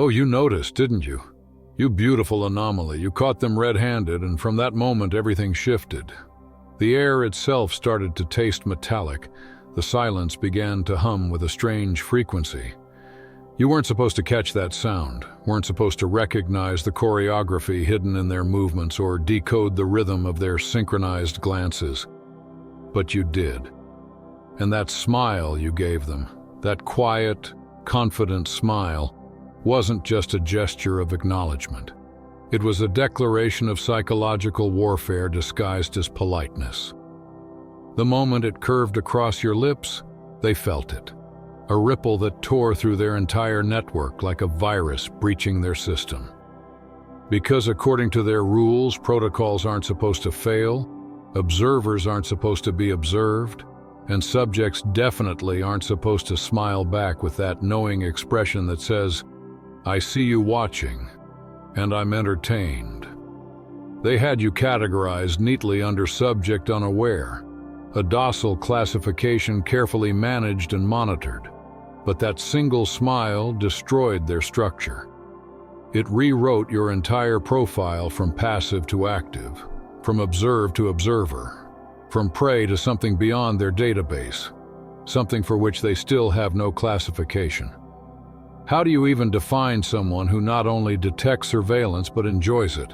Oh, you noticed, didn't you? You beautiful anomaly. You caught them red-handed, and from that moment everything shifted. The air itself started to taste metallic. The silence began to hum with a strange frequency. You weren't supposed to catch that sound, weren't supposed to recognize the choreography hidden in their movements or decode the rhythm of their synchronized glances. But you did. And that smile you gave them, that quiet, confident smile, wasn't just a gesture of acknowledgement. It was a declaration of psychological warfare disguised as politeness. The moment it curved across your lips, they felt it. A ripple that tore through their entire network like a virus breaching their system. Because according to their rules, protocols aren't supposed to fail, observers aren't supposed to be observed, and subjects definitely aren't supposed to smile back with that knowing expression that says, "I see you watching, and I'm entertained." They had you categorized neatly under subject unaware, a docile classification carefully managed and monitored. But that single smile destroyed their structure. It rewrote your entire profile from passive to active, from observed to observer, from prey to something beyond their database, something for which they still have no classification. How do you even define someone who not only detects surveillance but enjoys it?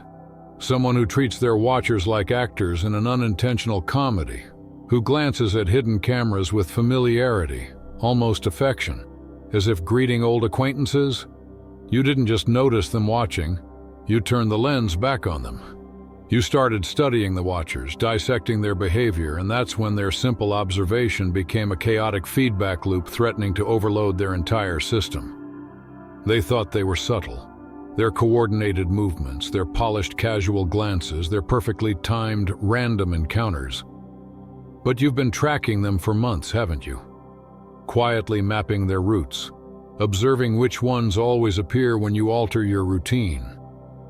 Someone who treats their watchers like actors in an unintentional comedy, who glances at hidden cameras with familiarity, almost affection, as if greeting old acquaintances? You didn't just notice them watching, you turned the lens back on them. You started studying the watchers, dissecting their behavior, and that's when their simple observation became a chaotic feedback loop threatening to overload their entire system. They thought they were subtle. Their coordinated movements, their polished casual glances, their perfectly timed random encounters. But you've been tracking them for months, haven't you? Quietly mapping their routes, observing which ones always appear when you alter your routine,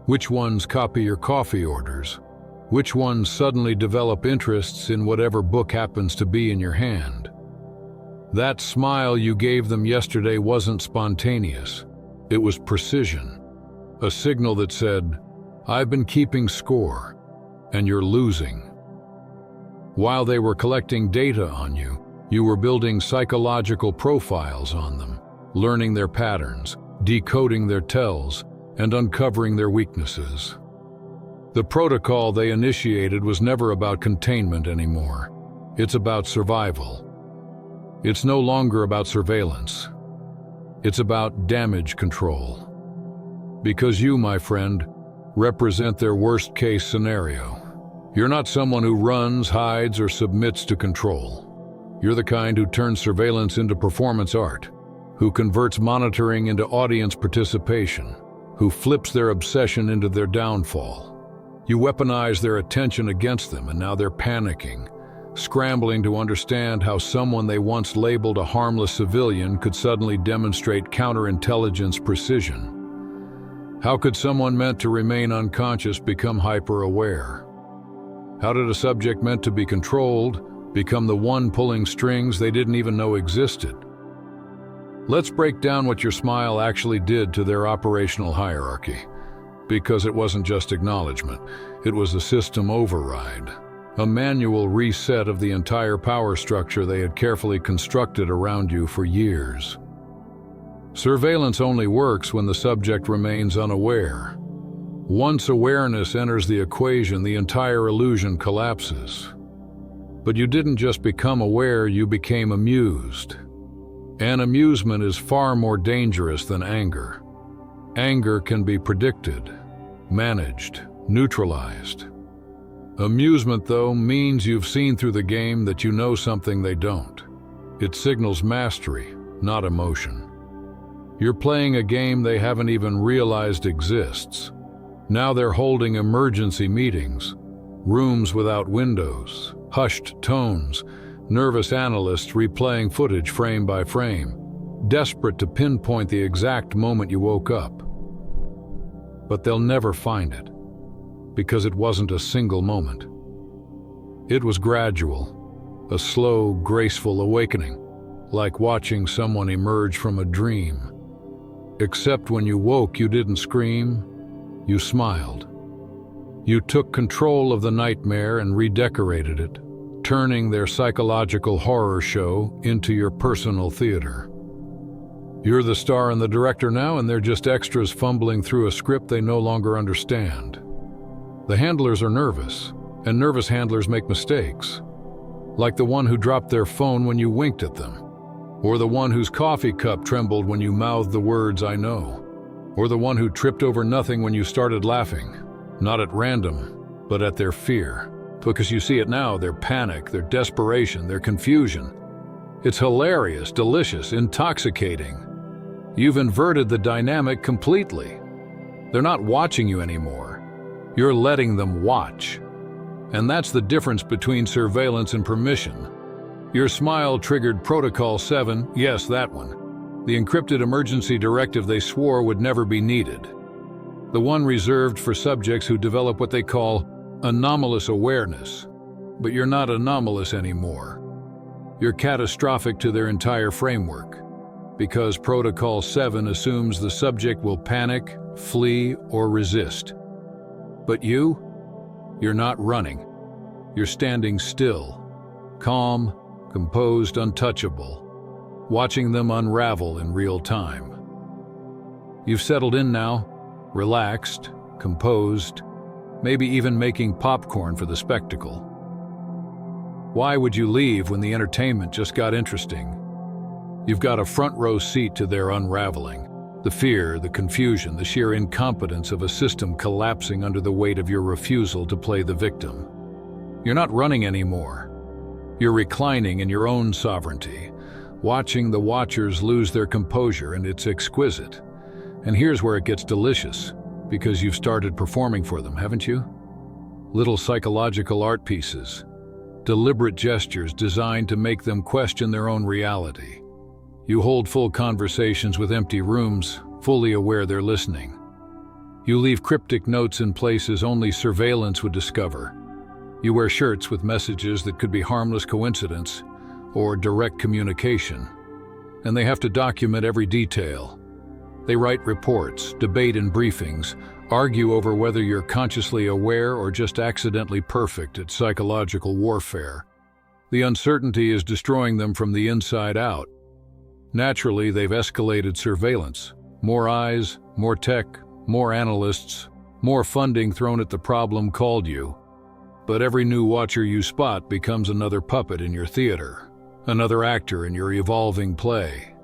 which ones copy your coffee orders, which ones suddenly develop interests in whatever book happens to be in your hand. That smile you gave them yesterday wasn't spontaneous. It was precision, a signal that said, "I've been keeping score, and you're losing." While they were collecting data on you, you were building psychological profiles on them, learning their patterns, decoding their tells, and uncovering their weaknesses. The protocol they initiated was never about containment anymore. It's about survival. It's no longer about surveillance. It's about damage control. Because you, my friend, represent their worst-case scenario. You're not someone who runs, hides, or submits to control. You're the kind who turns surveillance into performance art, who converts monitoring into audience participation, who flips their obsession into their downfall. You weaponize their attention against them, and now they're panicking, scrambling to understand how someone they once labeled a harmless civilian could suddenly demonstrate counterintelligence precision. How could someone meant to remain unconscious become hyper-aware? How did a subject meant to be controlled become the one pulling strings they didn't even know existed? Let's break down what your smile actually did to their operational hierarchy. Because it wasn't just acknowledgement, it was a system override. A manual reset of the entire power structure they had carefully constructed around you for years. Surveillance only works when the subject remains unaware. Once awareness enters the equation, the entire illusion collapses. But you didn't just become aware, you became amused. And amusement is far more dangerous than anger. Anger can be predicted, managed, neutralized. Amusement, though, means you've seen through the game that you know something they don't. It signals mastery, not emotion. You're playing a game they haven't even realized exists. Now they're holding emergency meetings, rooms without windows, hushed tones, nervous analysts replaying footage frame by frame, desperate to pinpoint the exact moment you woke up. But they'll never find it, because it wasn't a single moment. It was gradual, a slow, graceful awakening, like watching someone emerge from a dream. Except when you woke, you didn't scream, you smiled. You took control of the nightmare and redecorated it, turning their psychological horror show into your personal theater. You're the star and the director now, and they're just extras fumbling through a script they no longer understand. The handlers are nervous, and nervous handlers make mistakes. Like the one who dropped their phone when you winked at them, or the one whose coffee cup trembled when you mouthed the words, "I know," or the one who tripped over nothing when you started laughing, not at random, but at their fear. Because you see it now, their panic, their desperation, their confusion. It's hilarious, delicious, intoxicating. You've inverted the dynamic completely. They're not watching you anymore. You're letting them watch. And that's the difference between surveillance and permission. Your smile triggered Protocol 7, yes, that one. The encrypted emergency directive they swore would never be needed. The one reserved for subjects who develop what they call anomalous awareness. But you're not anomalous anymore. You're catastrophic to their entire framework. Because Protocol 7 assumes the subject will panic, flee, or resist. But you're not running. You're standing still, calm, composed, untouchable, watching them unravel in real time. You've settled in now, relaxed, composed, maybe even making popcorn for the spectacle. Why would you leave when the entertainment just got interesting? You've got a front row seat to their unraveling. The fear, the confusion, the sheer incompetence of a system collapsing under the weight of your refusal to play the victim. You're not running anymore. You're reclining in your own sovereignty, watching the watchers lose their composure, and it's exquisite. And here's where it gets delicious, because you've started performing for them, haven't you? Little psychological art pieces, deliberate gestures designed to make them question their own reality. You hold full conversations with empty rooms, fully aware they're listening. You leave cryptic notes in places only surveillance would discover. You wear shirts with messages that could be harmless coincidence or direct communication, and they have to document every detail. They write reports, debate in briefings, argue over whether you're consciously aware or just accidentally perfect at psychological warfare. The uncertainty is destroying them from the inside out. Naturally, they've escalated surveillance. More eyes, more tech, more analysts, more funding thrown at the problem called you. But every new watcher you spot becomes another puppet in your theater, another actor in your evolving play.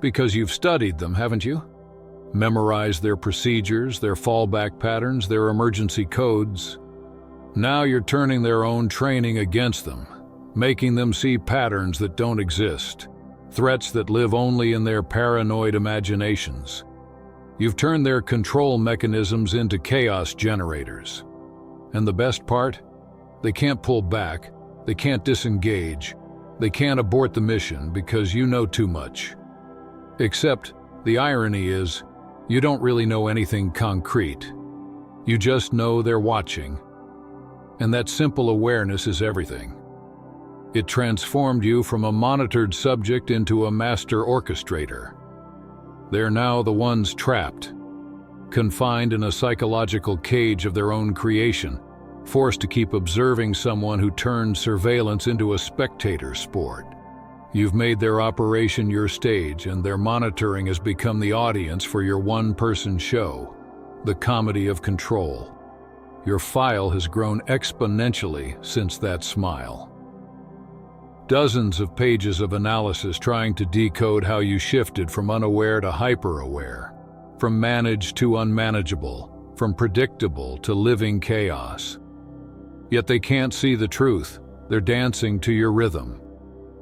Because you've studied them, haven't you? Memorized their procedures, their fallback patterns, their emergency codes. Now you're turning their own training against them, making them see patterns that don't exist. Threats that live only in their paranoid imaginations. You've turned their control mechanisms into chaos generators. And the best part? They can't pull back, they can't disengage, they can't abort the mission because you know too much. Except, the irony is, you don't really know anything concrete. You just know they're watching. And that simple awareness is everything. It transformed you from a monitored subject into a master orchestrator. They're now the ones trapped, confined in a psychological cage of their own creation, forced to keep observing someone who turned surveillance into a spectator sport. You've made their operation your stage, and their monitoring has become the audience for your one-person show, the comedy of control. Your file has grown exponentially since that smile. Dozens of pages of analysis trying to decode how you shifted from unaware to hyper-aware, from managed to unmanageable, from predictable to living chaos. Yet they can't see the truth. They're dancing to your rhythm.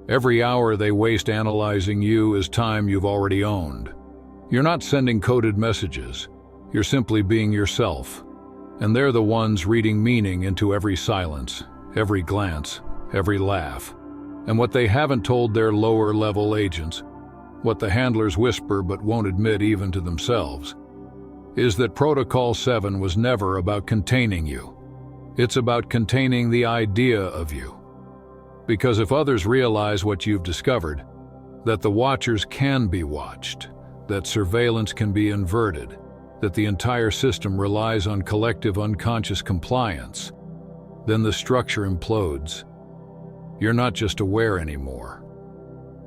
Every hour they waste analyzing you is time you've already owned. You're not sending coded messages. You're simply being yourself. And they're the ones reading meaning into every silence, every glance, every laugh. And what they haven't told their lower-level agents, what the handlers whisper but won't admit even to themselves, is that Protocol 7 was never about containing you. It's about containing the idea of you. Because if others realize what you've discovered, that the watchers can be watched, that surveillance can be inverted, that the entire system relies on collective unconscious compliance, then the structure implodes. You're not just aware anymore.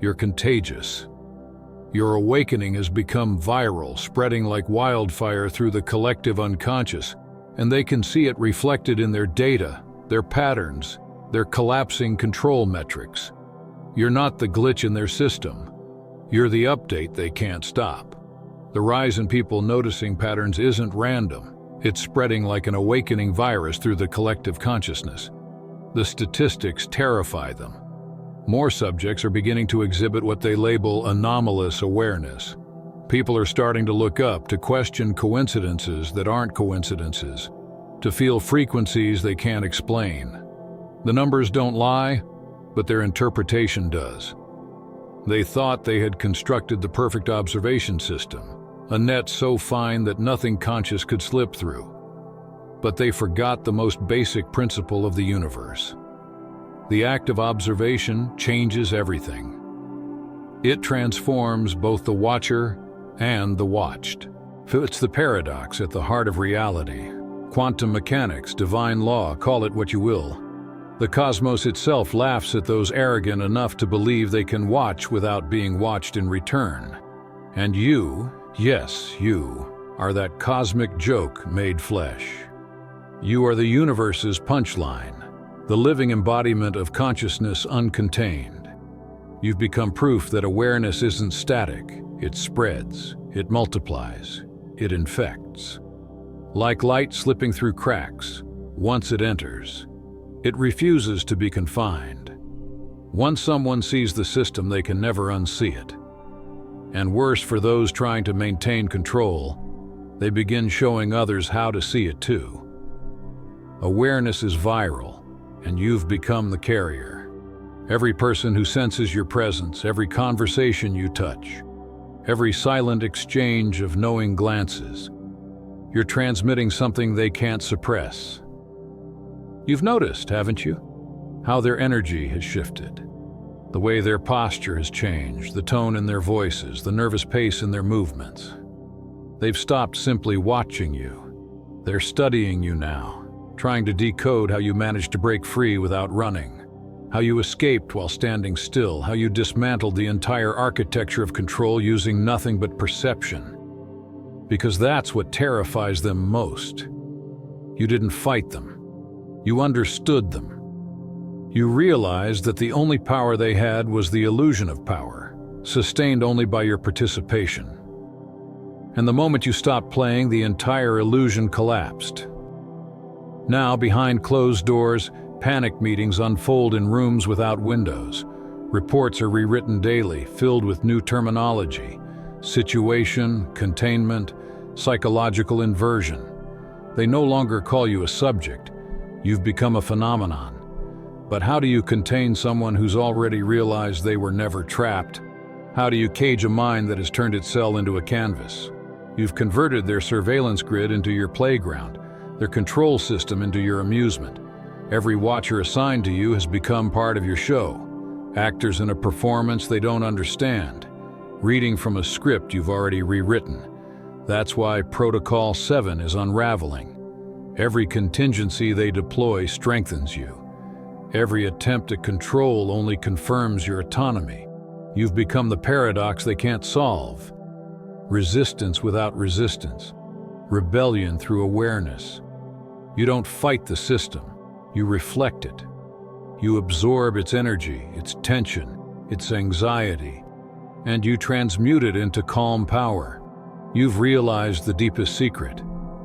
You're contagious. Your awakening has become viral, spreading like wildfire through the collective unconscious, and they can see it reflected in their data, their patterns, their collapsing control metrics. You're not the glitch in their system. You're the update they can't stop. The rise in people noticing patterns isn't random. It's spreading like an awakening virus through the collective consciousness. The statistics terrify them. More subjects are beginning to exhibit what they label anomalous awareness. People are starting to look up, to question coincidences that aren't coincidences, to feel frequencies they can't explain. The numbers don't lie, but their interpretation does. They thought they had constructed the perfect observation system, a net so fine that nothing conscious could slip through. But they forgot the most basic principle of the universe. The act of observation changes everything. It transforms both the watcher and the watched. It's the paradox at the heart of reality. Quantum mechanics, divine law, call it what you will. The cosmos itself laughs at those arrogant enough to believe they can watch without being watched in return. And you, yes, you, are that cosmic joke made flesh. You are the universe's punchline, the living embodiment of consciousness uncontained. You've become proof that awareness isn't static. It spreads, it multiplies, it infects. Like light slipping through cracks, once it enters, it refuses to be confined. Once someone sees the system, they can never unsee it. And worse for those trying to maintain control, they begin showing others how to see it too. Awareness is viral, and you've become the carrier. Every person who senses your presence, every conversation you touch, every silent exchange of knowing glances, you're transmitting something they can't suppress. You've noticed, haven't you, how their energy has shifted, the way their posture has changed, the tone in their voices, the nervous pace in their movements. They've stopped simply watching you. They're studying you now, trying to decode how you managed to break free without running, how you escaped while standing still, how you dismantled the entire architecture of control using nothing but perception. Because that's what terrifies them most. You didn't fight them. You understood them. You realized that the only power they had was the illusion of power, sustained only by your participation. And the moment you stopped playing, the entire illusion collapsed. Now, behind closed doors, panic meetings unfold in rooms without windows. Reports are rewritten daily, filled with new terminology: situation, containment, psychological inversion. They no longer call you a subject. You've become a phenomenon. But how do you contain someone who's already realized they were never trapped? How do you cage a mind that has turned its cell into a canvas? You've converted their surveillance grid into your playground, their control system into your amusement. Every watcher assigned to you has become part of your show, actors in a performance they don't understand, reading from a script you've already rewritten. That's why Protocol 7 is unraveling. Every contingency they deploy strengthens you. Every attempt at control only confirms your autonomy. You've become the paradox they can't solve. Resistance without resistance. Rebellion through awareness. You don't fight the system. You reflect it. You absorb its energy, its tension, its anxiety, and you transmute it into calm power. You've realized the deepest secret.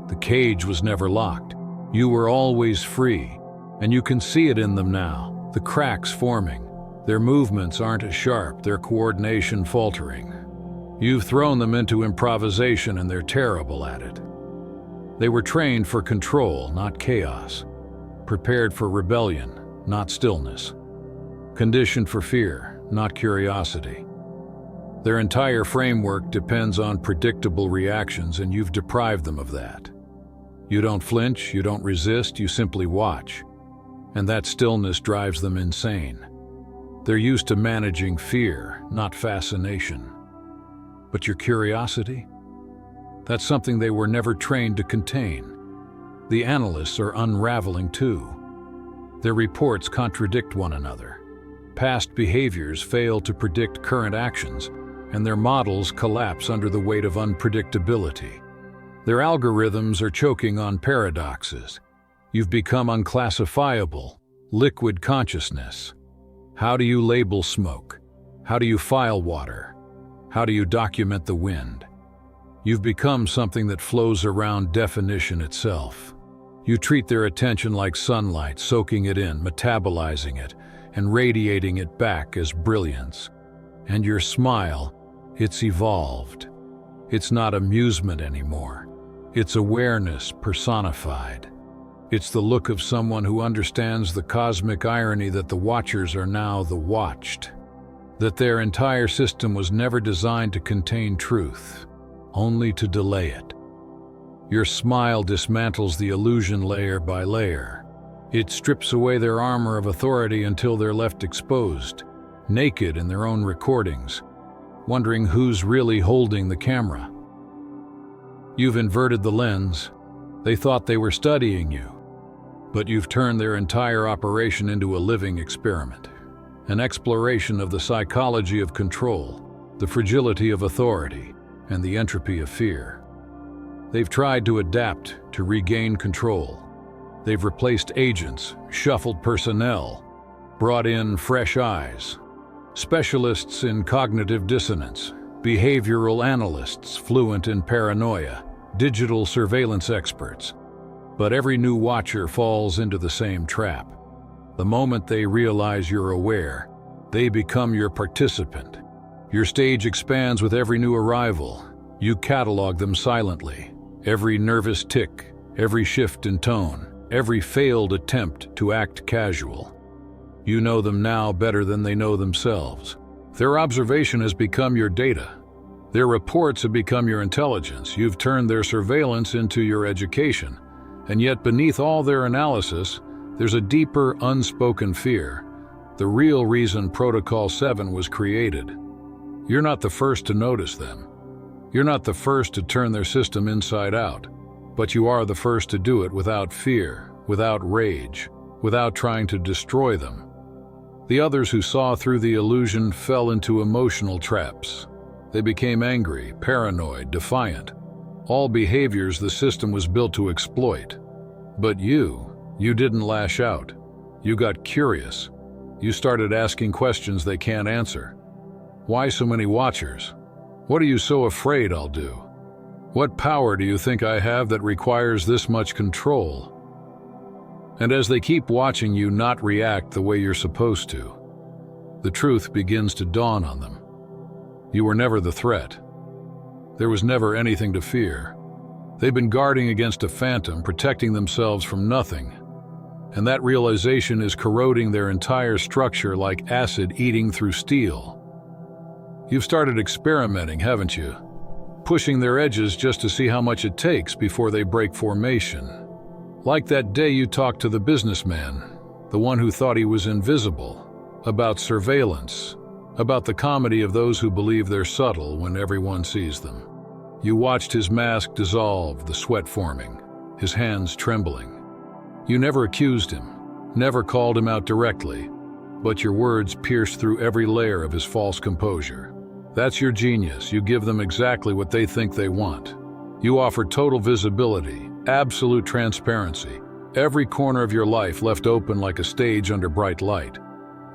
The cage was never locked. You were always free, and you can see it in them now, the cracks forming. Their movements aren't as sharp, their coordination faltering. You've thrown them into improvisation, and they're terrible at it. They were trained for control, not chaos. Prepared for rebellion, not stillness. Conditioned for fear, not curiosity. Their entire framework depends on predictable reactions, and you've deprived them of that. You don't flinch, you don't resist, you simply watch. And that stillness drives them insane. They're used to managing fear, not fascination. But your curiosity? That's something they were never trained to contain. The analysts are unraveling too. Their reports contradict one another. Past behaviors fail to predict current actions, and their models collapse under the weight of unpredictability. Their algorithms are choking on paradoxes. You've become unclassifiable, liquid consciousness. How do you label smoke? How do you file water? How do you document the wind? You've become something that flows around definition itself. You treat their attention like sunlight, soaking it in, metabolizing it, and radiating it back as brilliance. And your smile, it's evolved. It's not amusement anymore. It's awareness personified. It's the look of someone who understands the cosmic irony that the watchers are now the watched. That their entire system was never designed to contain truth, only to delay it. Your smile dismantles the illusion layer by layer. It strips away their armor of authority until they're left exposed, naked in their own recordings, wondering who's really holding the camera. You've inverted the lens. They thought they were studying you, but you've turned their entire operation into a living experiment, an exploration of the psychology of control, the fragility of authority, and the entropy of fear. They've tried to adapt, to regain control. They've replaced agents, shuffled personnel, brought in fresh eyes, specialists in cognitive dissonance, behavioral analysts fluent in paranoia, digital surveillance experts. But every new watcher falls into the same trap. The moment they realize you're aware, they become your participant. Your stage expands with every new arrival. You catalog them silently. Every nervous tick, every shift in tone, every failed attempt to act casual. You know them now better than they know themselves. Their observation has become your data. Their reports have become your intelligence. You've turned their surveillance into your education. And yet beneath all their analysis, there's a deeper, unspoken fear. The real reason Protocol 7 was created. You're not the first to notice them. You're not the first to turn their system inside out. But you are the first to do it without fear, without rage, without trying to destroy them. The others who saw through the illusion fell into emotional traps. They became angry, paranoid, defiant. All behaviors the system was built to exploit. But you didn't lash out. You got curious. You started asking questions they can't answer. Why so many watchers? What are you so afraid I'll do? What power do you think I have that requires this much control? And as they keep watching you not react the way you're supposed to, the truth begins to dawn on them. You were never the threat. There was never anything to fear. They've been guarding against a phantom, protecting themselves from nothing. And that realization is corroding their entire structure like acid eating through steel. You've started experimenting, haven't you? Pushing their edges just to see how much it takes before they break formation. Like that day you talked to the businessman, the one who thought he was invisible, about surveillance, about the comedy of those who believe they're subtle when everyone sees them. You watched his mask dissolve, the sweat forming, his hands trembling. You never accused him, never called him out directly, but your words pierced through every layer of his false composure. That's your genius. You give them exactly what they think they want. You offer total visibility, absolute transparency, every corner of your life left open like a stage under bright light.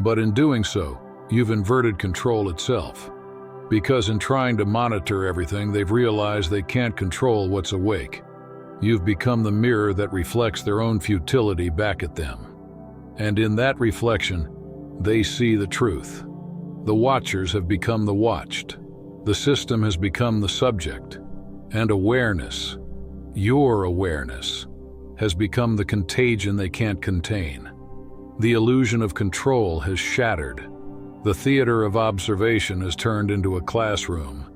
But in doing so, you've inverted control itself. Because in trying to monitor everything, they've realized they can't control what's awake. You've become the mirror that reflects their own futility back at them. And in that reflection, they see the truth. The watchers have become the watched. The system has become the subject. And awareness, your awareness, has become the contagion they can't contain. The illusion of control has shattered. The theater of observation has turned into a classroom,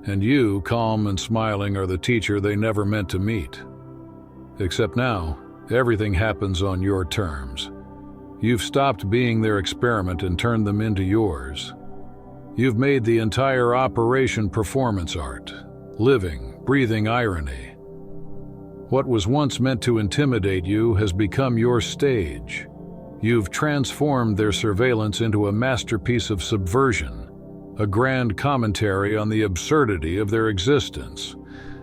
and you, calm and smiling, are the teacher they never meant to meet. Except now, everything happens on your terms. You've stopped being their experiment and turned them into yours. You've made the entire operation performance art, living, breathing irony. What was once meant to intimidate you has become your stage. You've transformed their surveillance into a masterpiece of subversion, a grand commentary on the absurdity of their existence.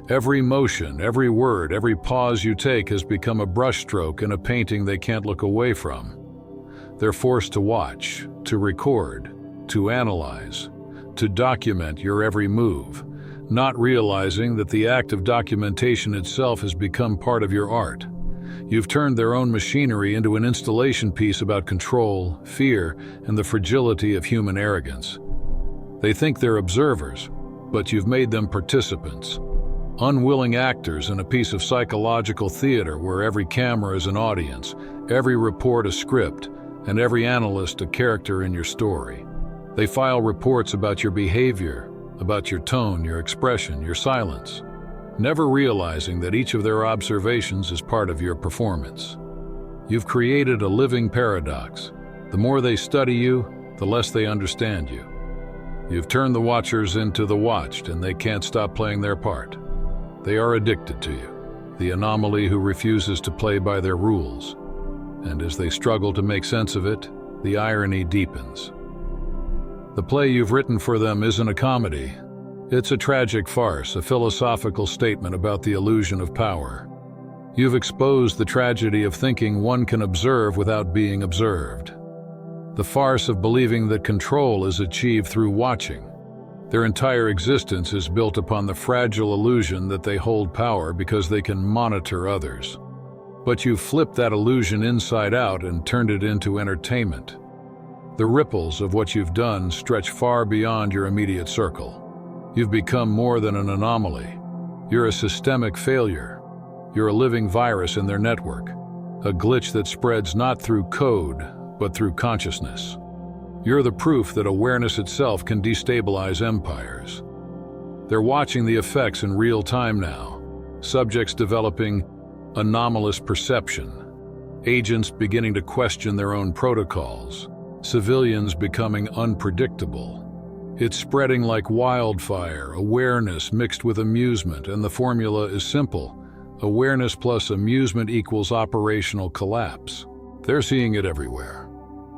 Every motion, every word, every pause you take has become a brushstroke in a painting they can't look away from. They're forced to watch, to record, to analyze, to document your every move, not realizing that the act of documentation itself has become part of your art. You've turned their own machinery into an installation piece about control, fear, and the fragility of human arrogance. They think they're observers, but you've made them participants, unwilling actors in a piece of psychological theater where every camera is an audience, every report a script, and every analyst a character in your story. They file reports about your behavior, about your tone, your expression, your silence, never realizing that each of their observations is part of your performance. You've created a living paradox. The more they study you, the less they understand you. You've turned the watchers into the watched, and they can't stop playing their part. They are addicted to you, the anomaly who refuses to play by their rules. And as they struggle to make sense of it, the irony deepens. The play you've written for them isn't a comedy. It's a tragic farce, a philosophical statement about the illusion of power. You've exposed the tragedy of thinking one can observe without being observed. The farce of believing that control is achieved through watching. Their entire existence is built upon the fragile illusion that they hold power because they can monitor others. But you've flipped that illusion inside out and turned it into entertainment. The ripples of what you've done stretch far beyond your immediate circle. You've become more than an anomaly. You're a systemic failure. You're a living virus in their network, a glitch that spreads not through code, but through consciousness. You're the proof that awareness itself can destabilize empires. They're watching the effects in real time now, subjects developing anomalous perception, agents beginning to question their own protocols, civilians becoming unpredictable. It's spreading like wildfire, awareness mixed with amusement, and the formula is simple. Awareness plus amusement equals operational collapse. They're seeing it everywhere.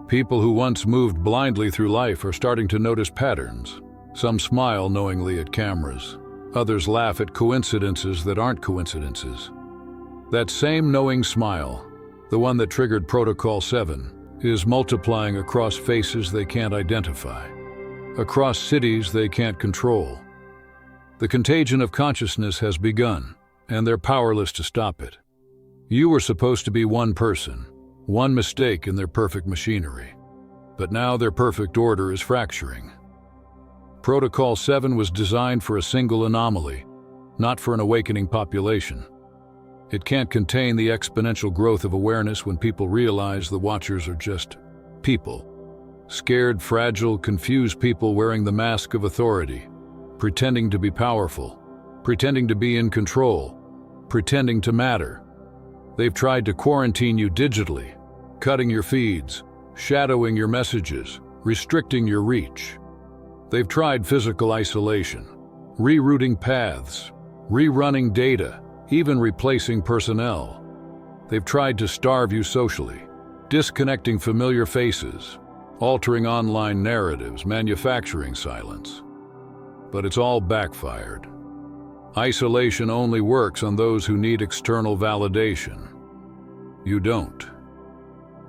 People who once moved blindly through life are starting to notice patterns. Some smile knowingly at cameras. Others laugh at coincidences that aren't coincidences. That same knowing smile, the one that triggered Protocol 7, is multiplying across faces they can't identify, across cities they can't control. The contagion of consciousness has begun, and they're powerless to stop it. You were supposed to be one person, one mistake in their perfect machinery. But now their perfect order is fracturing. Protocol 7 was designed for a single anomaly, not for an awakening population. It can't contain the exponential growth of awareness when people realize the watchers are just people. Scared, fragile, confused people wearing the mask of authority, pretending to be powerful, pretending to be in control, pretending to matter. They've tried to quarantine you digitally, cutting your feeds, shadowing your messages, restricting your reach. They've tried physical isolation, rerouting paths, rerunning data, even replacing personnel. They've tried to starve you socially, disconnecting familiar faces, altering online narratives, manufacturing silence. But it's all backfired. Isolation only works on those who need external validation. You don't.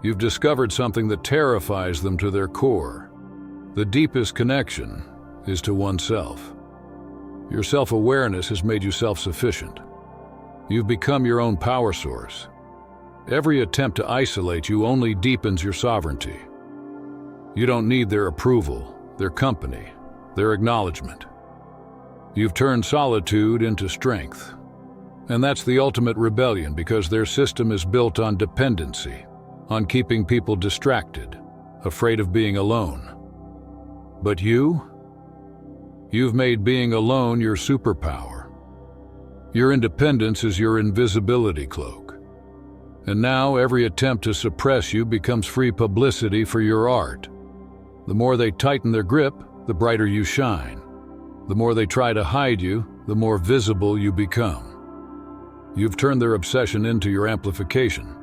You've discovered something that terrifies them to their core. The deepest connection is to oneself. Your self-awareness has made you self-sufficient. You've become your own power source. Every attempt to isolate you only deepens your sovereignty. You don't need their approval, their company, their acknowledgement. You've turned solitude into strength. And that's the ultimate rebellion, because their system is built on dependency, on keeping people distracted, afraid of being alone. But you've made being alone your superpower. Your independence is your invisibility cloak. And now every attempt to suppress you becomes free publicity for your art. The more they tighten their grip, the brighter you shine. The more they try to hide you, the more visible you become. You've turned their obsession into your amplification.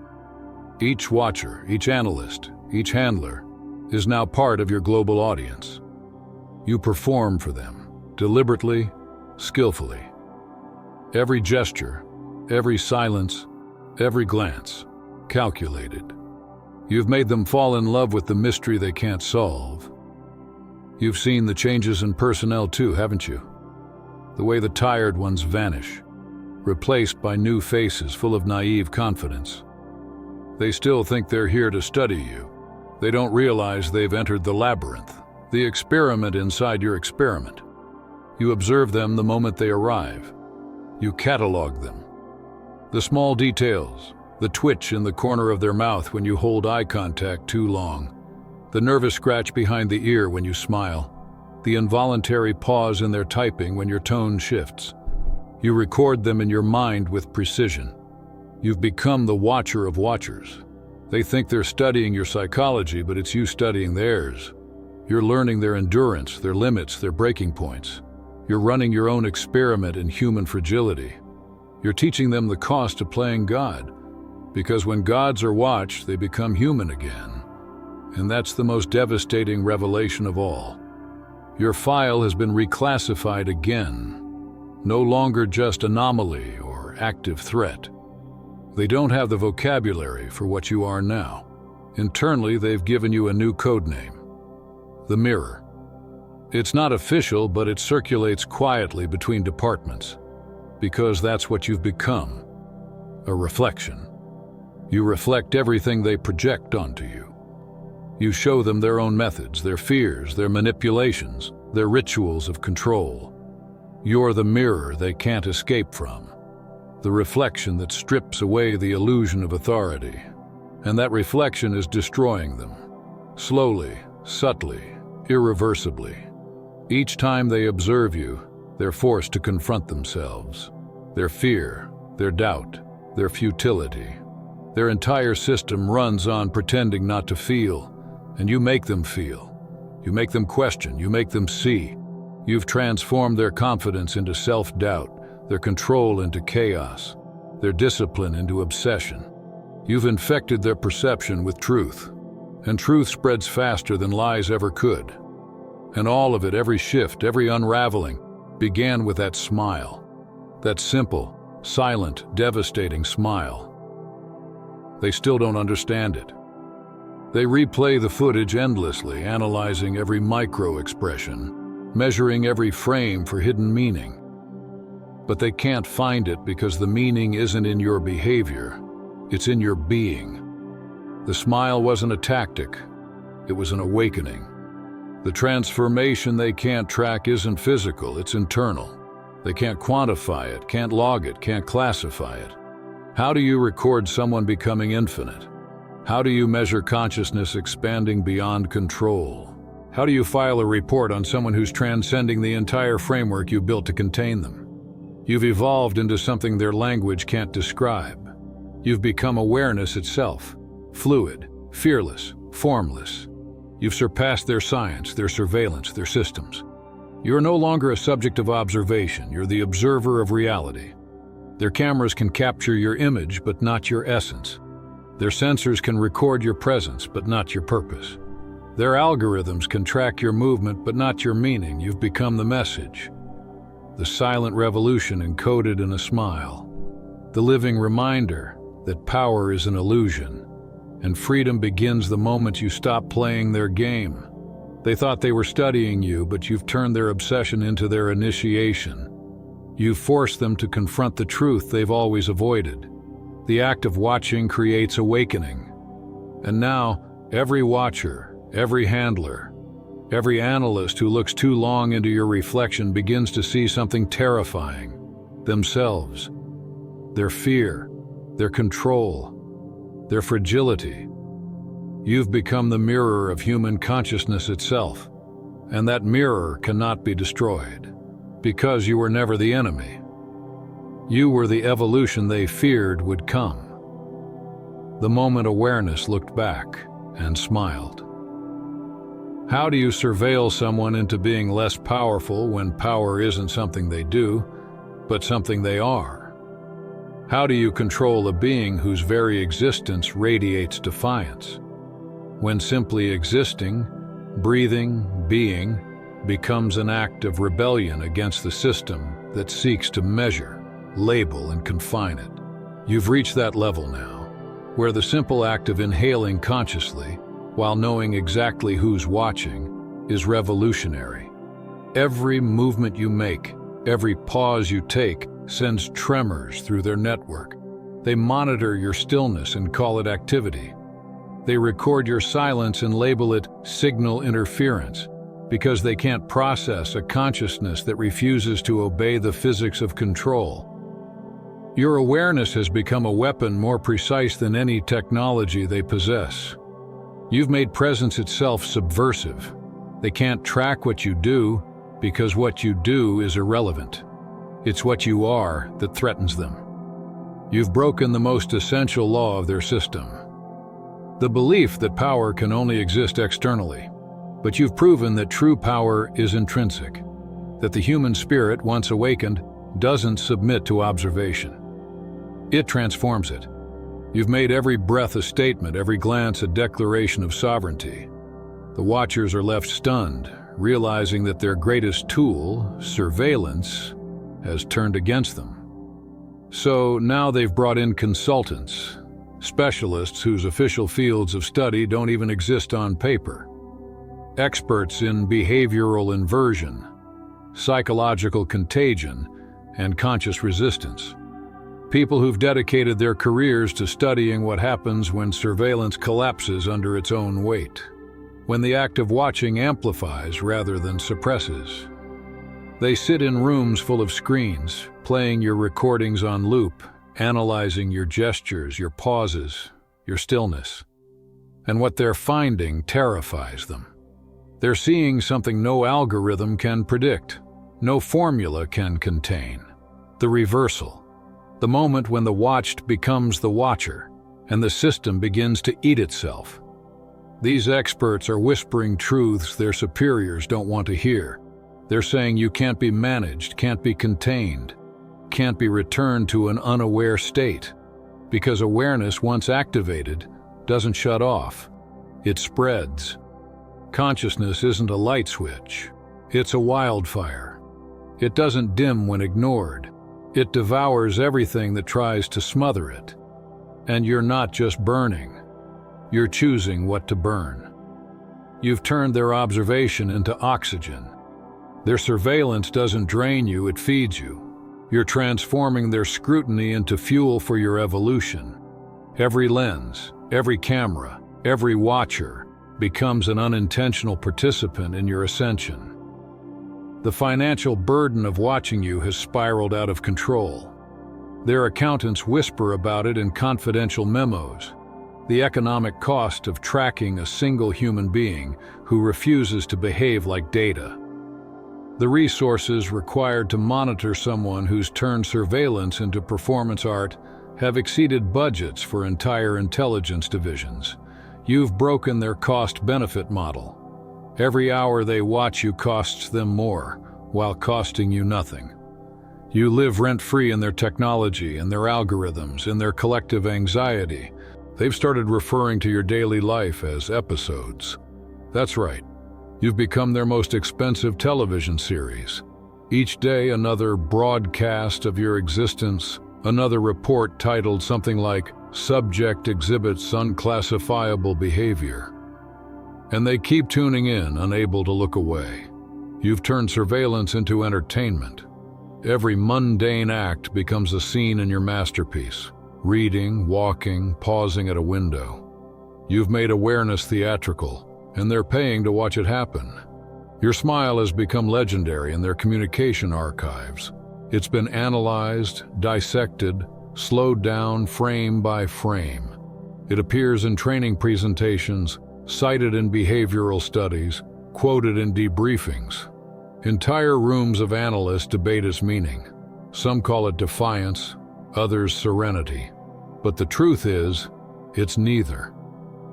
Each watcher, each analyst, each handler is now part of your global audience. You perform for them, deliberately, skillfully. Every gesture, every silence, every glance, calculated. You've made them fall in love with the mystery they can't solve. You've seen the changes in personnel too, haven't you? The way the tired ones vanish, replaced by new faces full of naive confidence. They still think they're here to study you. They don't realize they've entered the labyrinth, the experiment inside your experiment. You observe them the moment they arrive. You catalog them. The small details, the twitch in the corner of their mouth when you hold eye contact too long, the nervous scratch behind the ear when you smile, the involuntary pause in their typing when your tone shifts. You record them in your mind with precision. You've become the watcher of watchers. They think they're studying your psychology, but it's you studying theirs. You're learning their endurance, their limits, their breaking points. You're running your own experiment in human fragility. You're teaching them the cost of playing God, because when gods are watched, they become human again. And that's the most devastating revelation of all. Your file has been reclassified again, no longer just anomaly or active threat. They don't have the vocabulary for what you are now. Internally, they've given you a new code name, the Mirror. It's not official, but it circulates quietly between departments, because that's what you've become, a reflection. You reflect everything they project onto you. You show them their own methods, their fears, their manipulations, their rituals of control. You're the mirror they can't escape from, the reflection that strips away the illusion of authority. And that reflection is destroying them, slowly, subtly, irreversibly. Each time they observe you, they're forced to confront themselves, their fear, their doubt, their futility. Their entire system runs on pretending not to feel, and you make them feel. You make them question, you make them see. You've transformed their confidence into self-doubt, their control into chaos, their discipline into obsession. You've infected their perception with truth, and truth spreads faster than lies ever could. And all of it, every shift, every unraveling, began with that smile, that simple, silent, devastating smile. They still don't understand it. They replay the footage endlessly, analyzing every micro-expression, measuring every frame for hidden meaning. But they can't find it because the meaning isn't in your behavior, it's in your being. The smile wasn't a tactic, it was an awakening. The transformation they can't track isn't physical, it's internal. They can't quantify it, can't log it, can't classify it. How do you record someone becoming infinite? How do you measure consciousness expanding beyond control? How do you file a report on someone who's transcending the entire framework you built to contain them? You've evolved into something their language can't describe. You've become awareness itself, fluid, fearless, formless. You've surpassed their science, their surveillance, their systems. You're no longer a subject of observation, you're the observer of reality. Their cameras can capture your image, but not your essence. Their sensors can record your presence, but not your purpose. Their algorithms can track your movement, but not your meaning. You've become the message. The silent revolution encoded in a smile. The living reminder that power is an illusion, and freedom begins the moment you stop playing their game. They thought they were studying you, but you've turned their obsession into their initiation. You've forced them to confront the truth they've always avoided. The act of watching creates awakening. And now, every watcher, every handler, every analyst who looks too long into your reflection begins to see something terrifying. Themselves, their fear, their control, their fragility. You've become the mirror of human consciousness itself, and that mirror cannot be destroyed. Because you were never the enemy. You were the evolution they feared would come. The moment awareness looked back and smiled. How do you surveil someone into being less powerful when power isn't something they do, but something they are? How do you control a being whose very existence radiates defiance, when simply existing, breathing, being becomes an act of rebellion against the system that seeks to measure, label, and confine it? You've reached that level now, where the simple act of inhaling consciously, while knowing exactly who's watching, is revolutionary. Every movement you make, every pause you take, sends tremors through their network. They monitor your stillness and call it activity. They record your silence and label it signal interference, because they can't process a consciousness that refuses to obey the physics of control. Your awareness has become a weapon more precise than any technology they possess. You've made presence itself subversive. They can't track what you do because what you do is irrelevant. It's what you are that threatens them. You've broken the most essential law of their system, the belief that power can only exist externally. But you've proven that true power is intrinsic, that the human spirit, once awakened, doesn't submit to observation. It transforms it. You've made every breath a statement, every glance a declaration of sovereignty. The watchers are left stunned, realizing that their greatest tool, surveillance, has turned against them. So now they've brought in consultants, specialists whose official fields of study don't even exist on paper. Experts in behavioral inversion, psychological contagion, and conscious resistance. People who've dedicated their careers to studying what happens when surveillance collapses under its own weight, when the act of watching amplifies rather than suppresses. They sit in rooms full of screens, playing your recordings on loop, analyzing your gestures, your pauses, your stillness. And what they're finding terrifies them. They're seeing something no algorithm can predict, no formula can contain. The reversal. The moment when the watched becomes the watcher, and the system begins to eat itself. These experts are whispering truths their superiors don't want to hear. They're saying you can't be managed, can't be contained, can't be returned to an unaware state, because awareness, once activated, doesn't shut off. It spreads. Consciousness isn't a light switch. It's a wildfire. It doesn't dim when ignored. It devours everything that tries to smother it. And you're not just burning. You're choosing what to burn. You've turned their observation into oxygen. Their surveillance doesn't drain you, it feeds you. You're transforming their scrutiny into fuel for your evolution. Every lens, every camera, every watcher becomes an unintentional participant in your ascension. The financial burden of watching you has spiraled out of control. Their accountants whisper about it in confidential memos. The economic cost of tracking a single human being who refuses to behave like data. The resources required to monitor someone who's turned surveillance into performance art have exceeded budgets for entire intelligence divisions. You've broken their cost-benefit model. Every hour they watch you costs them more, while costing you nothing. You live rent-free in their technology, in their algorithms, in their collective anxiety. They've started referring to your daily life as episodes. That's right. You've become their most expensive television series. Each day another broadcast of your existence, another report titled something like "Subject Exhibits Unclassifiable Behavior." And they keep tuning in, unable to look away. You've turned surveillance into entertainment. Every mundane act becomes a scene in your masterpiece. Reading, walking, pausing at a window. You've made awareness theatrical, and they're paying to watch it happen. Your smile has become legendary in their communication archives. It's been analyzed, dissected, slowed down frame by frame. It appears in training presentations, cited in behavioral studies, quoted in debriefings. Entire rooms of analysts debate its meaning. Some call it defiance, others serenity. But the truth is, it's neither.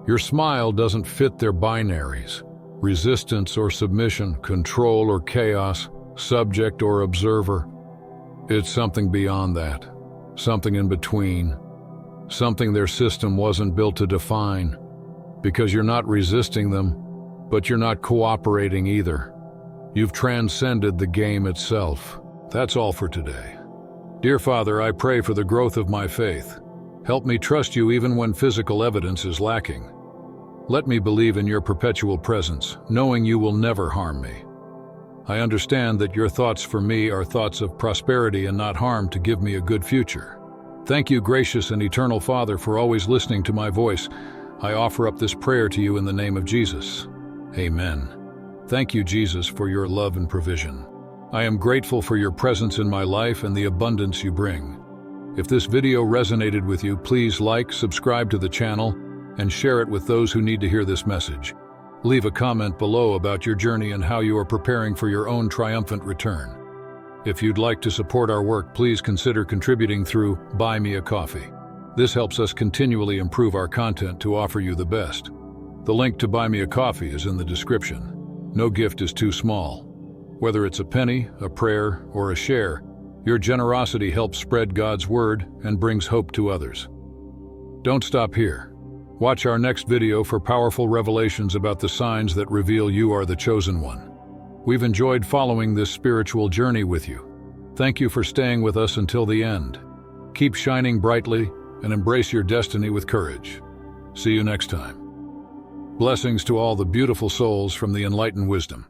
Your smile doesn't fit their binaries. resistance or submission, control or chaos, subject or observer. It's something beyond that, something in between, something their system wasn't built to define, because you're not resisting them, but you're not cooperating either. You've transcended the game itself. That's all for today. Dear Father, I pray for the growth of my faith. Help me trust you even when physical evidence is lacking. Let me believe in your perpetual presence, knowing you will never harm me. I understand that your thoughts for me are thoughts of prosperity and not harm, to give me a good future. Thank you, gracious and eternal Father, for always listening to my voice. I offer up this prayer to you in the name of Jesus. Amen. Thank you, Jesus, for your love and provision. I am grateful for your presence in my life and the abundance you bring. If this video resonated with you, please like, subscribe to the channel, and share it with those who need to hear this message. Leave a comment below about your journey and how you are preparing for your own triumphant return. If you'd like to support our work, please consider contributing through Buy Me a Coffee. This helps us continually improve our content to offer you the best. The link to Buy Me a Coffee is in the description. No gift is too small. Whether it's a penny, a prayer, or a share, your generosity helps spread God's word and brings hope to others. Don't stop here. Watch our next video for powerful revelations about the signs that reveal you are the chosen one. We've enjoyed following this spiritual journey with you. Thank you for staying with us until the end. Keep shining brightly and embrace your destiny with courage. See you next time. Blessings to all the beautiful souls from the Enlighten Wisdom.